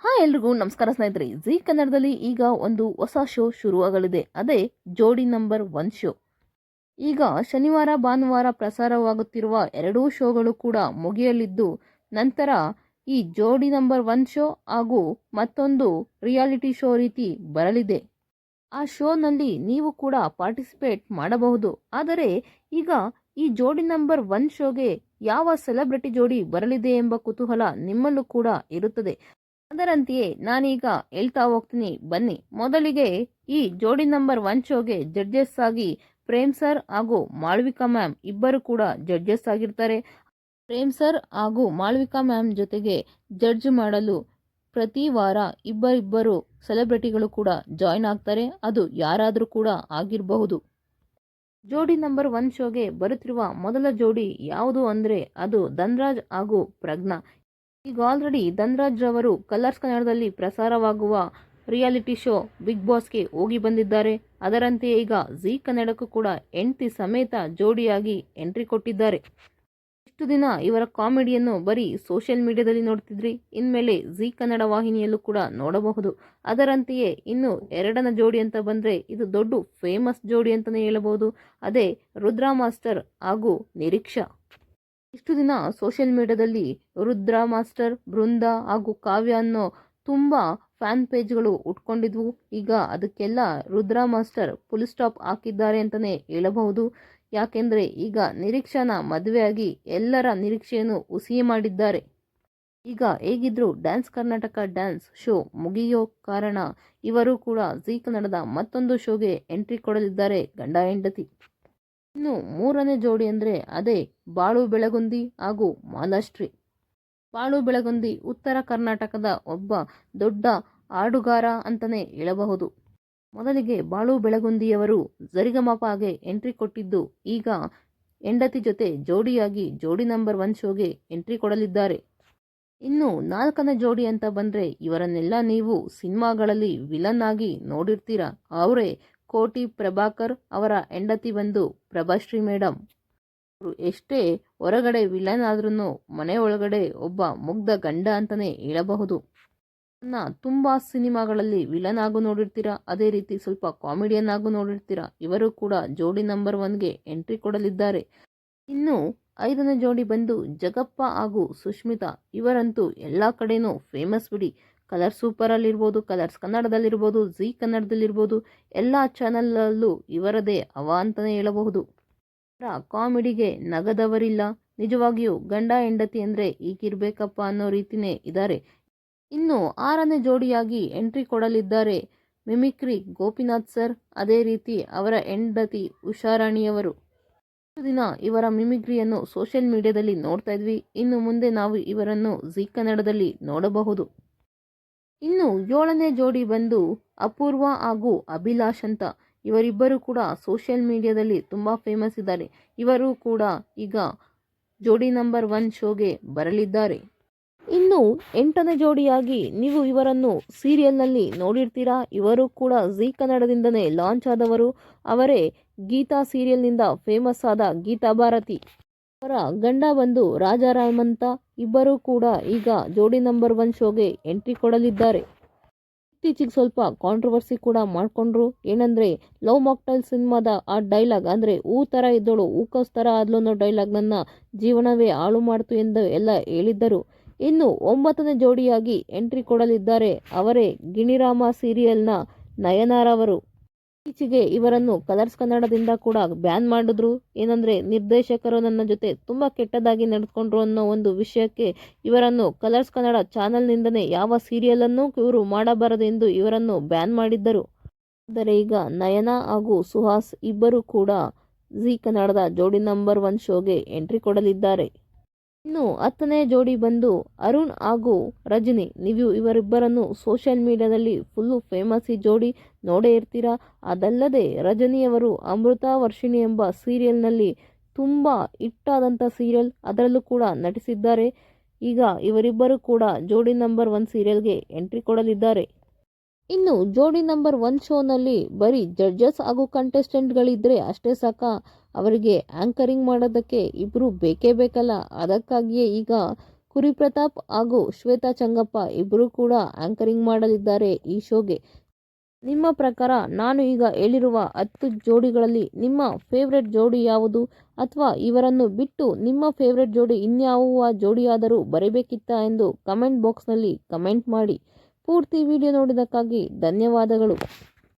ಎಲ್ರಿಗೂ ನಮಸ್ಕಾರ ಸ್ನೇಹಿತರೆ. ಜಿ ಕನ್ನಡದಲ್ಲಿ ಈಗ ಒಂದು ಹೊಸ ಶೋ ಶುರುವಾಗಲಿದೆ. ಅದೇ ಜೋಡಿ ನಂಬರ್ 1 ಶೋ. ಈಗ ಶನಿವಾರ ಭಾನುವಾರ ಪ್ರಸಾರವಾಗುತ್ತಿರುವ ಎರಡೂ ಶೋಗಳು ಕೂಡ ಮುಗಿಯಲಿದ್ದು, ನಂತರ ಈ ಜೋಡಿ ನಂಬರ್ 1 ಶೋ ಹಾಗೂ ಮತ್ತೊಂದು ರಿಯಾಲಿಟಿ ಶೋ ರೀತಿ ಬರಲಿದೆ. ಆ ಶೋನಲ್ಲಿ ನೀವು ಕೂಡ ಪಾರ್ಟಿಸಿಪೇಟ್ ಮಾಡಬಹುದು. ಆದರೆ ಈಗ ಈ ಜೋಡಿ ನಂಬರ್ 1 ಶೋಗೆ ಯಾವ ಸೆಲೆಬ್ರಿಟಿ ಜೋಡಿ ಬರಲಿದೆ ಎಂಬ ಕುತೂಹಲ ನಿಮ್ಮಲ್ಲೂ ಕೂಡ ಇರುತ್ತದೆ. ಅದರಂತೆಯೇ ನಾನೀಗ ಹೇಳ್ತಾ ಹೋಗ್ತೀನಿ, ಬನ್ನಿ. ಮೊದಲಿಗೆ ಈ ಜೋಡಿ ನಂಬರ್ 1 ಶೋಗೆ ಜಡ್ಜಸ್ ಆಗಿ ಪ್ರೇಮ್ ಸರ್ ಹಾಗೂ ಮಾಳವಿಕಾ ಮ್ಯಾಮ್ ಇಬ್ಬರು ಕೂಡ ಜಡ್ಜಸ್ ಆಗಿರ್ತಾರೆ. ಪ್ರೇಮ್ ಸರ್ ಹಾಗೂ ಮಾಳವಿಕಾ ಮ್ಯಾಮ್ ಜೊತೆಗೆ ಜಡ್ಜ್ ಮಾಡಲು ಪ್ರತಿ ವಾರ ಇಬ್ಬರಿಬ್ಬರು ಸೆಲೆಬ್ರಿಟಿಗಳು ಕೂಡ ಜಾಯ್ನ್ ಆಗ್ತಾರೆ. ಅದು ಯಾರಾದರೂ ಕೂಡ ಆಗಿರಬಹುದು. ಜೋಡಿ ನಂಬರ್ 1 ಶೋಗೆ ಬರುತ್ತಿರುವ ಮೊದಲ ಜೋಡಿ ಯಾವುದು ಅಂದರೆ ಅದು ಧನ್ರಾಜ್ ಹಾಗೂ ಪ್ರಜ್ಞಾ. ಈಗ ಆಲ್ರೆಡಿ ಧನ್ರಾಜ್ ರವರು ಕಲರ್ಸ್ ಕನ್ನಡದಲ್ಲಿ ಪ್ರಸಾರವಾಗುವ ರಿಯಾಲಿಟಿ ಶೋ ಬಿಗ್ ಬಾಸ್ಗೆ ಹೋಗಿ ಬಂದಿದ್ದಾರೆ. ಅದರಂತೆಯೇ ಈಗ ಜಿ ಕನ್ನಡಕ್ಕೂ ಕೂಡ ಹೆಂಡತಿ ಸಮೇತ ಜೋಡಿಯಾಗಿ ಎಂಟ್ರಿ ಕೊಟ್ಟಿದ್ದಾರೆ. ಇಷ್ಟು ದಿನ ಇವರ ಕಾಮಿಡಿಯನ್ನು ಬರೀ ಸೋಷಿಯಲ್ ಮೀಡಿಯಾದಲ್ಲಿ ನೋಡ್ತಿದ್ರಿ, ಇನ್ಮೇಲೆ ಜಿ ಕನ್ನಡ ವಾಹಿನಿಯಲ್ಲೂ ಕೂಡ ನೋಡಬಹುದು. ಅದರಂತೆಯೇ ಇನ್ನು ಎರಡನ ಜೋಡಿ ಅಂತ ಬಂದರೆ ಇದು ದೊಡ್ಡ ಫೇಮಸ್ ಜೋಡಿ ಅಂತಲೇ ಹೇಳಬಹುದು. ಅದೇ ರುದ್ರಾ ಮಾಸ್ಟರ್ ಹಾಗೂ ನಿರೀಕ್ಷಾ. ಇಷ್ಟು ದಿನ ಸೋಷಿಯಲ್ ಮೀಡಿಯಾದಲ್ಲಿ ರುದ್ರಾ ಮಾಸ್ಟರ್, ಬೃಂದ ಹಾಗೂ ಕಾವ್ಯ ಅನ್ನೋ ತುಂಬ ಫ್ಯಾನ್ ಪೇಜ್ಗಳು ಉಟ್ಕೊಂಡಿದ್ವು. ಈಗ ಅದಕ್ಕೆಲ್ಲ ರುದ್ರಾ ಮಾಸ್ಟರ್ ಫುಲ್ ಸ್ಟಾಪ್ ಹಾಕಿದ್ದಾರೆ ಅಂತಲೇ ಹೇಳಬಹುದು. ಯಾಕೆಂದರೆ ಈಗ ನಿರೀಕ್ಷಾನ ಮದುವೆಯಾಗಿ ಎಲ್ಲರ ನಿರೀಕ್ಷೆಯನ್ನು ಹುಸಿ ಮಾಡಿದ್ದಾರೆ. ಈಗ ಹೇಗಿದ್ರು ಡ್ಯಾನ್ಸ್ ಕರ್ನಾಟಕ ಡ್ಯಾನ್ಸ್ ಶೋ ಮುಗಿಯೋ ಕಾರಣ ಇವರು ಕೂಡ ಜಿ ಕನ್ನಡದ ಮತ್ತೊಂದು ಶೋಗೆ ಎಂಟ್ರಿ ಕೊಡಲಿದ್ದಾರೆ, ಗಂಡ ಹೆಂಡತಿ. ಇನ್ನು ಮೂರನೇ ಜೋಡಿ ಅಂದರೆ ಅದೇ ಬಾಳು ಬೆಳಗುಂದಿ ಹಾಗೂ ಮಾಲಾಶ್ರೀ. ಬಾಳು ಬೆಳಗುಂದಿ ಉತ್ತರ ಕರ್ನಾಟಕದ ಒಬ್ಬ ದೊಡ್ಡ ಹಾಡುಗಾರ ಅಂತಲೇ ಹೇಳಬಹುದು. ಮೊದಲಿಗೆ ಬಾಳು ಬೆಳಗುಂದಿಯವರು ಸರಿಗಮಪಗೆ ಎಂಟ್ರಿ ಕೊಟ್ಟಿದ್ದು, ಈಗ ಹೆಂಡತಿ ಜೊತೆ ಜೋಡಿಯಾಗಿ ಜೋಡಿ ನಂಬರ್ 1 ಶೋಗೆ ಎಂಟ್ರಿ ಕೊಡಲಿದ್ದಾರೆ. ಇನ್ನು ನಾಲ್ಕನೇ ಜೋಡಿ ಅಂತ ಬಂದರೆ ಇವರನ್ನೆಲ್ಲ ನೀವು ಸಿನಿಮಾಗಳಲ್ಲಿ ವಿಲನ್ ಆಗಿ ನೋಡಿರ್ತೀರ. ಅವರೇ ಕೋಟಿ ಪ್ರಭಾಕರ್, ಅವರ ಹೆಂಡತಿ ಬಂದು ಪ್ರಭಾಶ್ರೀ ಮೇಡಮ್. ಅವರು ಎಷ್ಟೇ ಹೊರಗಡೆ ವಿಲನ್ ಆದ್ರೂ ಮನೆ ಒಳಗಡೆ ಒಬ್ಬ ಮುಗ್ಧ ಗಂಡ ಅಂತಲೇ ಹೇಳಬಹುದು. ತುಂಬ ಸಿನಿಮಾಗಳಲ್ಲಿ ವಿಲನ್ ಆಗು ನೋಡಿರ್ತೀರ, ಅದೇ ರೀತಿ ಸ್ವಲ್ಪ ಕಾಮಿಡಿಯನ್ ಆಗು ನೋಡಿರ್ತೀರ. ಇವರು ಕೂಡ ಜೋಡಿ ನಂಬರ್ 1ಗೆ ಎಂಟ್ರಿ ಕೊಡಲಿದ್ದಾರೆ. ಇನ್ನು ಐದನೇ ಜೋಡಿ ಬಂದು ಜಗಪ್ಪ ಹಾಗೂ ಸುಷ್ಮಿತಾ. ಇವರಂತೂ ಎಲ್ಲ ಕಡೆನೂ ಫೇಮಸ್ ಬಿಡಿ. ಕಲರ್ ಸೂಪರಲ್ಲಿರ್ಬೋದು, ಕಲರ್ಸ್ ಕನ್ನಡದಲ್ಲಿರ್ಬೋದು, ಜಿ ಕನ್ನಡದಲ್ಲಿರ್ಬೋದು, ಎಲ್ಲ ಚಾನಲಲ್ಲೂ ಇವರದೇ ಹವಾ ಅಂತಲೇ ಹೇಳಬಹುದು. ಇವರ ಕಾಮಿಡಿಗೆ ನಗದವರಿಲ್ಲ. ನಿಜವಾಗಿಯೂ ಗಂಡ ಹೆಂಡತಿ ಅಂದರೆ ಹೀಗಿರ್ಬೇಕಪ್ಪ ಅನ್ನೋ ರೀತಿಯೇ ಇದ್ದಾರೆ. ಇನ್ನು ಆರನೇ ಜೋಡಿಯಾಗಿ ಎಂಟ್ರಿ ಕೊಡಲಿದ್ದಾರೆ ಮಿಮಿಕ್ರಿ ಗೋಪಿನಾಥ್ ಸರ್, ಅದೇ ರೀತಿ ಅವರ ಹೆಂಡತಿ ಉಷಾರಾಣಿಯವರು. ಇಷ್ಟು ದಿನ ಇವರ ಮಿಮಿಕ್ರಿಯನ್ನು ಸೋಷಿಯಲ್ ಮೀಡಿಯಾದಲ್ಲಿ ನೋಡ್ತಾ ಇದ್ವಿ. ಇನ್ನು ಮುಂದೆ ನಾವು ಇವರನ್ನು ಜಿ ಕನ್ನಡದಲ್ಲಿ ನೋಡಬಹುದು. ಇನ್ನು ಏಳನೇ ಜೋಡಿ ಬಂದು ಅಪೂರ್ವ ಹಾಗೂ ಅಭಿಲಾಷ್ ಅಂತ. ಇವರಿಬ್ಬರು ಕೂಡ ಸೋಷಿಯಲ್ ಮೀಡಿಯಾದಲ್ಲಿ ತುಂಬ ಫೇಮಸ್ ಇದ್ದಾರೆ. ಇವರು ಕೂಡ ಈಗ ಜೋಡಿ ನಂಬರ್ 1 ಶೋಗೆ ಬರಲಿದ್ದಾರೆ. ಇನ್ನು ಎಂಟನೇ ಜೋಡಿಯಾಗಿ ನೀವು ಇವರನ್ನು ಸೀರಿಯಲ್ನಲ್ಲಿ ನೋಡಿರ್ತೀರಾ. ಇವರು ಕೂಡ ಜಿ ಕನ್ನಡದಿಂದನೇ ಲಾಂಚ್ ಆದವರು. ಅವರೇ ಗೀತಾ ಸೀರಿಯಲ್ನಿಂದ ಫೇಮಸ್ ಆದ ಗೀತಾ ಭಾರತಿ. ಅವರ ಗಂಡ ಬಂದು ರಾಜಾರಾಮ್ ಅಂತ. ಇಬ್ಬರೂ ಕೂಡ ಈಗ ಜೋಡಿ ನಂಬರ್ 1 ಶೋಗೆ ಎಂಟ್ರಿ ಕೊಡಲಿದ್ದಾರೆ. ಇತ್ತೀಚೆಗೆ ಸ್ವಲ್ಪ ಕಾಂಟ್ರವರ್ಸಿ ಕೂಡ ಮಾಡಿಕೊಂಡ್ರು. ಏನಂದರೆ ಲವ್ ಮಾಕ್ಟೈಲ್ ಸಿನಿಮಾದ ಆ ಡೈಲಾಗ್ ಅಂದರೆ ಹೂ ಥರ ಇದ್ದೋಳು ಹೂಕೋಸ್ ಥರ ಆದ್ಲು ಅನ್ನೋ ಡೈಲಾಗ್ ನನ್ನ ಜೀವನವೇ ಹಾಳು ಮಾಡ್ತು ಎಂದು ಎಲ್ಲ ಹೇಳಿದ್ದರು. ಇನ್ನು 9ನೇ ಜೋಡಿಯಾಗಿ ಎಂಟ್ರಿ ಕೊಡಲಿದ್ದಾರೆ ಅವರೇ ಗಿಣಿರಾಮ ಸೀರಿಯಲ್ನ ನಯನಾರವರು. ಇತ್ತೀಚೆಗೆ ಇವರನ್ನು ಕಲರ್ಸ್ ಕನ್ನಡದಿಂದ ಕೂಡ ಬ್ಯಾನ್ ಮಾಡಿದ್ರು. ಏನಂದರೆ ನಿರ್ದೇಶಕರು ನನ್ನ ಜೊತೆ ತುಂಬ ಕೆಟ್ಟದಾಗಿ ನಡೆದುಕೊಂಡ್ರು ಅನ್ನೋ ಒಂದು ವಿಷಯಕ್ಕೆ ಇವರನ್ನು ಕಲರ್ಸ್ ಕನ್ನಡ ಚಾನಲ್ನಿಂದನೇ ಯಾವ ಸೀರಿಯಲನ್ನು ಇವರು ಮಾಡಬಾರದೆಂದು ಇವರನ್ನು ಬ್ಯಾನ್ ಮಾಡಿದ್ದರು. ಆದರೆ ಈಗ ನಯನ ಹಾಗೂ ಸುಹಾಸ್ ಇಬ್ಬರು ಕೂಡ ಜಿ ಕನ್ನಡದ ಜೋಡಿ ನಂಬರ್ 1 ಶೋಗೆ ಎಂಟ್ರಿ ಕೊಡಲಿದ್ದಾರೆ. ಇನ್ನು 10ನೇ ಜೋಡಿ ಬಂದು ಅರುಣ್ ಹಾಗೂ ರಜನಿ. ನೀವು ಇವರಿಬ್ಬರನ್ನು ಸೋಷಿಯಲ್ ಮೀಡಿಯಾದಲ್ಲಿ ಫುಲ್ಲು ಫೇಮಸ್ ಈ ಜೋಡಿ ನೋಡೇ ಇರ್ತೀರಾ. ಅದಲ್ಲದೆ ರಜನಿಯವರು ಅಮೃತ ವರ್ಷಿಣಿ ಎಂಬ ಸೀರಿಯಲ್ನಲ್ಲಿ ತುಂಬ ಹಿಟ್ಟಾದಂಥ ಸೀರಿಯಲ್, ಅದರಲ್ಲೂ ಕೂಡ ನಟಿಸಿದ್ದಾರೆ. ಈಗ ಇವರಿಬ್ಬರು ಕೂಡ ಜೋಡಿ ನಂಬರ್ 1 ಸೀರಿಯಲ್ಗೆ ಎಂಟ್ರಿ ಕೊಡಲಿದ್ದಾರೆ. ಇನ್ನು ಜೋಡಿ ನಂಬರ್ 1 ಶೋನಲ್ಲಿ ಬರೀ ಜಡ್ಜಸ್ ಹಾಗೂ ಕಂಟೆಸ್ಟೆಂಟ್ಗಳಿದ್ದರೆ ಅಷ್ಟೇ ಸಾಕ, ಅವರಿಗೆ ಆ್ಯಂಕರಿಂಗ್ ಮಾಡೋದಕ್ಕೆ ಇಬ್ಬರು ಬೇಕೇ ಬೇಕಲ್ಲ. ಅದಕ್ಕಾಗಿಯೇ ಈಗ ಕುರಿ ಪ್ರತಾಪ್ ಹಾಗೂ ಶ್ವೇತಾ ಚಂಗಪ್ಪ ಇಬ್ಬರು ಕೂಡ ಆಂಕರಿಂಗ್ ಮಾಡಲಿದ್ದಾರೆ ಈ ಶೋಗೆ. ನಿಮ್ಮ ಪ್ರಕಾರ ನಾನು ಈಗ ಹೇಳಿರುವ 10 ಜೋಡಿಗಳಲ್ಲಿ ನಿಮ್ಮ ಫೇವ್ರೆಟ್ ಜೋಡಿ ಯಾವುದು? ಅಥವಾ ಇವರನ್ನು ಬಿಟ್ಟು ನಿಮ್ಮ ಫೇವ್ರೆಟ್ ಜೋಡಿ ಇನ್ಯಾವ ಜೋಡಿಯಾದರೂ ಬರಬೇಕಿತ್ತಾ ಎಂದು ಕಮೆಂಟ್ ಬಾಕ್ಸ್ನಲ್ಲಿ ಕಮೆಂಟ್ ಮಾಡಿ. ಪೂರ್ತಿ ವಿಡಿಯೋ ನೋಡಿದ್ದಕ್ಕಾಗಿ ಧನ್ಯವಾದಗಳು.